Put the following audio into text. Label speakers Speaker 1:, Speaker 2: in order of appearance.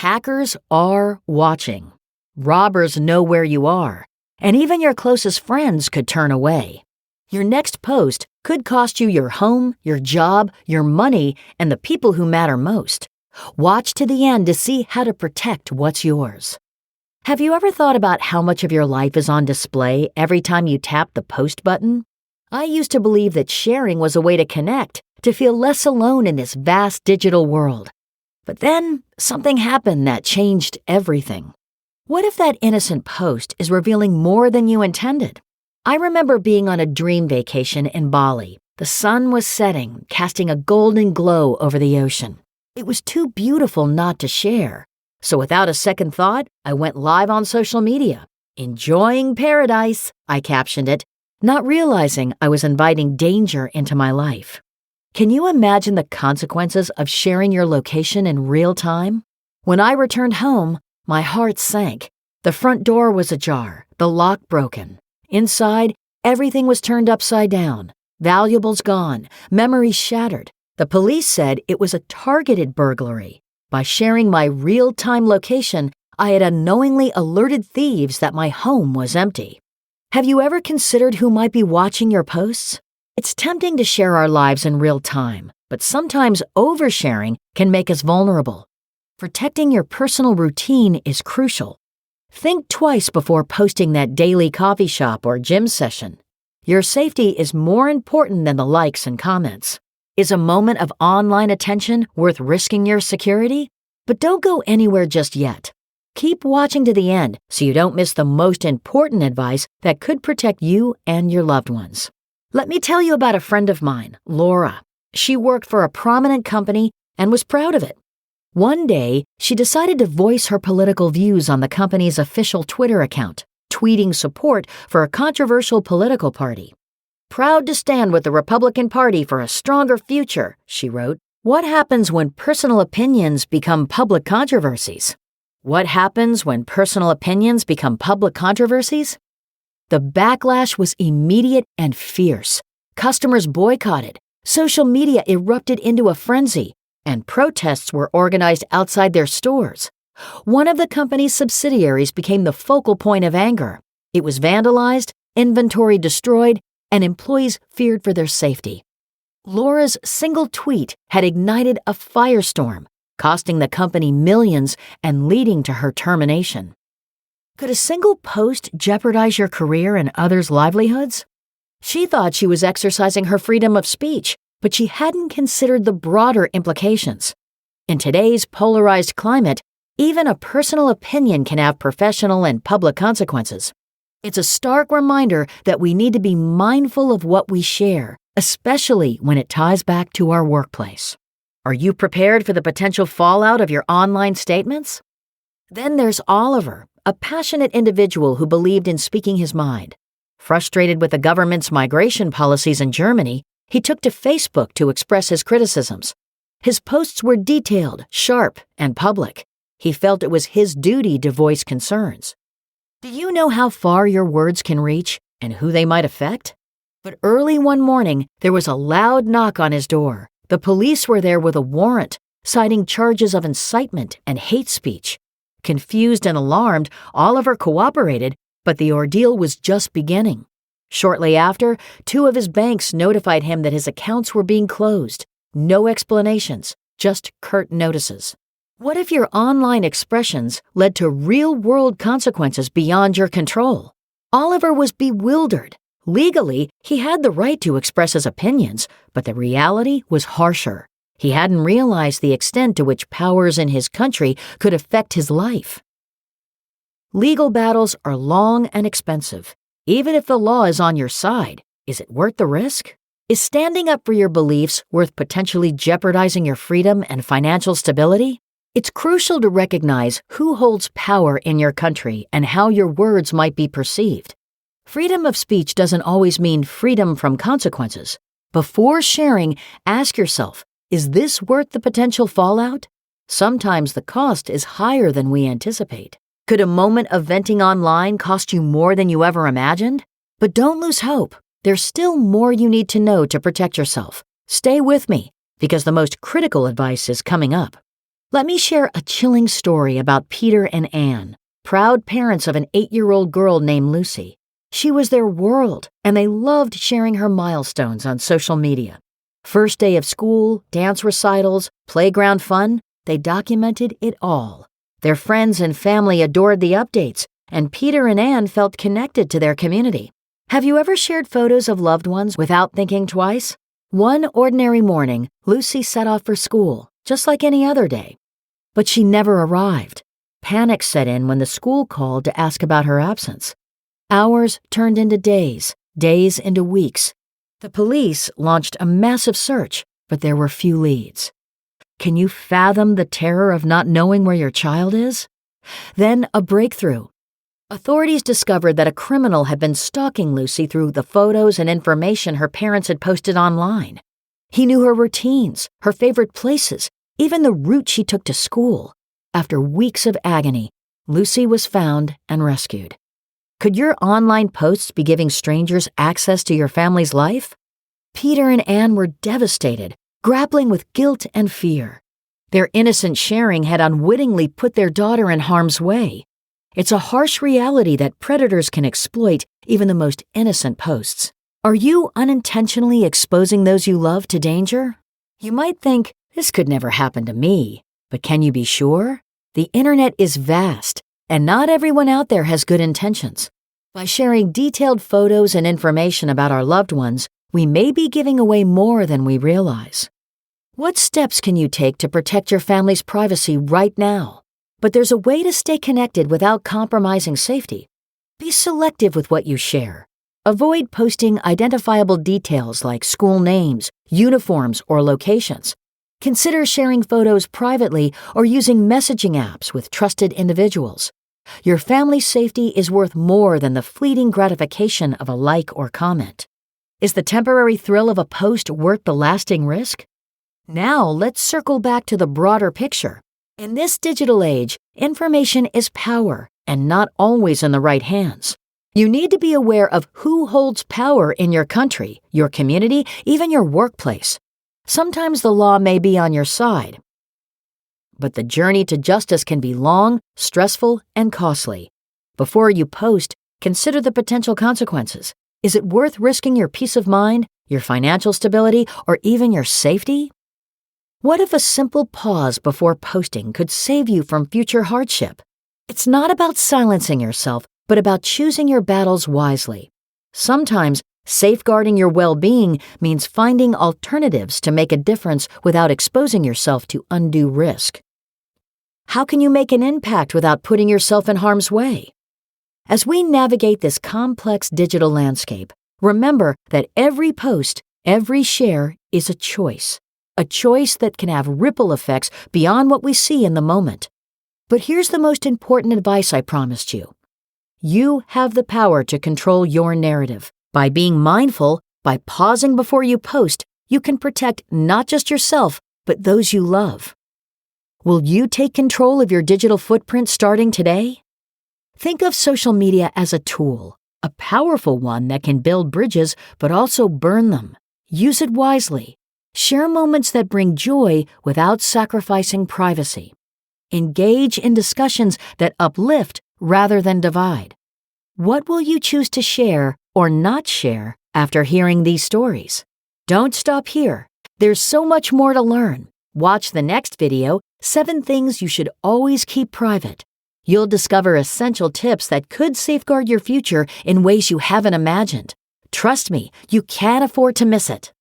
Speaker 1: Hackers are watching. Robbers know where you are, and even your closest friends could turn away. Your next post could cost you your home, your job, your money, and the people who matter most. Watch to the end to see how to protect what's yours. Have you ever thought about how much of your life is on display every time you tap the post button? I used to believe that sharing was a way to connect, to feel less alone in this vast digital world. But then something happened that changed everything. What if that innocent post is revealing more than you intended? I remember being on a dream vacation in Bali. The sun was setting, casting a golden glow over the ocean. It was too beautiful not to share. So without a second thought, I went live on social media. "Enjoying paradise," I captioned it, not realizing I was inviting danger into my life. Can you imagine the consequences of sharing your location in real time? When I returned home, my heart sank. The front door was ajar, the lock broken. Inside, everything was turned upside down. Valuables gone, memories shattered. The police said it was a targeted burglary. By sharing my real-time location, I had unknowingly alerted thieves that my home was empty. Have you ever considered who might be watching your posts? It's tempting to share our lives in real time, but sometimes oversharing can make us vulnerable. Protecting your personal routine is crucial. Think twice before posting that daily coffee shop or gym session. Your safety is more important than the likes and comments. Is a moment of online attention worth risking your security? But don't go anywhere just yet. Keep watching to the end so you don't miss the most important advice that could protect you and your loved ones. Let me tell you about a friend of mine, Laura. She worked for a prominent company and was proud of it. One day, she decided to voice her political views on the company's official Twitter account, tweeting support for a controversial political party. "Proud to stand with the Republican Party for a stronger future," she wrote. What happens when personal opinions become public controversies? What happens when personal opinions become public controversies? The backlash was immediate and fierce. Customers boycotted, social media erupted into a frenzy, and protests were organized outside their stores. One of the company's subsidiaries became the focal point of anger. It was vandalized, inventory destroyed, and employees feared for their safety. Laura's single tweet had ignited a firestorm, costing the company millions and leading to her termination. Could a single post jeopardize your career and others' livelihoods? She thought she was exercising her freedom of speech, but she hadn't considered the broader implications. In today's polarized climate, even a personal opinion can have professional and public consequences. It's a stark reminder that we need to be mindful of what we share, especially when it ties back to our workplace. Are you prepared for the potential fallout of your online statements? Then there's Oliver, a passionate individual who believed in speaking his mind. Frustrated with the government's migration policies in Germany, he took to Facebook to express his criticisms. His posts were detailed, sharp, and public. He felt it was his duty to voice concerns. Do you know how far your words can reach and who they might affect? But early one morning, there was a loud knock on his door. The police were there with a warrant, citing charges of incitement and hate speech. Confused and alarmed, Oliver cooperated, but the ordeal was just beginning. Shortly after, 2 of his banks notified him that his accounts were being closed. No explanations, just curt notices. What if your online expressions led to real-world consequences beyond your control? Oliver was bewildered. Legally, he had the right to express his opinions, but the reality was harsher. He hadn't realized the extent to which powers in his country could affect his life. Legal battles are long and expensive. Even if the law is on your side, is it worth the risk? Is standing up for your beliefs worth potentially jeopardizing your freedom and financial stability? It's crucial to recognize who holds power in your country and how your words might be perceived. Freedom of speech doesn't always mean freedom from consequences. Before sharing, ask yourself, is this worth the potential fallout? Sometimes the cost is higher than we anticipate. Could a moment of venting online cost you more than you ever imagined? But don't lose hope. There's still more you need to know to protect yourself. Stay with me, because the most critical advice is coming up. Let me share a chilling story about Peter and Anne, proud parents of an 8-year-old girl named Lucy. She was their world, and they loved sharing her milestones on social media. First day of school, dance recitals, playground fun, they documented it all. Their friends and family adored the updates, and Peter and Anne felt connected to their community. Have you ever shared photos of loved ones without thinking twice? One ordinary morning, Lucy set off for school, just like any other day. But she never arrived. Panic set in when the school called to ask about her absence. Hours turned into days, days into weeks. The police launched a massive search, but there were few leads. Can you fathom the terror of not knowing where your child is? Then a breakthrough. Authorities discovered that a criminal had been stalking Lucy through the photos and information her parents had posted online. He knew her routines, her favorite places, even the route she took to school. After weeks of agony, Lucy was found and rescued. Could your online posts be giving strangers access to your family's life? Peter and Anne were devastated, grappling with guilt and fear. Their innocent sharing had unwittingly put their daughter in harm's way. It's a harsh reality that predators can exploit even the most innocent posts. Are you unintentionally exposing those you love to danger? You might think, this could never happen to me, but can you be sure? The internet is vast, and not everyone out there has good intentions. By sharing detailed photos and information about our loved ones, we may be giving away more than we realize. What steps can you take to protect your family's privacy right now? But there's a way to stay connected without compromising safety. Be selective with what you share. Avoid posting identifiable details like school names, uniforms, or locations. Consider sharing photos privately or using messaging apps with trusted individuals. Your family's safety is worth more than the fleeting gratification of a like or comment. Is the temporary thrill of a post worth the lasting risk? Now let's circle back to the broader picture. In this digital age, information is power and not always in the right hands. You need to be aware of who holds power in your country, your community, even your workplace. Sometimes the law may be on your side, but the journey to justice can be long, stressful, and costly. Before you post, consider the potential consequences. Is it worth risking your peace of mind, your financial stability, or even your safety? What if a simple pause before posting could save you from future hardship? It's not about silencing yourself, but about choosing your battles wisely. Sometimes, safeguarding your well-being means finding alternatives to make a difference without exposing yourself to undue risk. How can you make an impact without putting yourself in harm's way? As we navigate this complex digital landscape, remember that every post, every share is a choice that can have ripple effects beyond what we see in the moment. But here's the most important advice I promised you. You have the power to control your narrative. By being mindful, by pausing before you post, you can protect not just yourself, but those you love. Will you take control of your digital footprint starting today? Think of social media as a tool, a powerful one that can build bridges but also burn them. Use it wisely. Share moments that bring joy without sacrificing privacy. Engage in discussions that uplift rather than divide. What will you choose to share or not share after hearing these stories? Don't stop here. There's so much more to learn. Watch the next video, 7 Things You Should Always Keep Private. You'll discover essential tips that could safeguard your future in ways you haven't imagined. Trust me, you can't afford to miss it.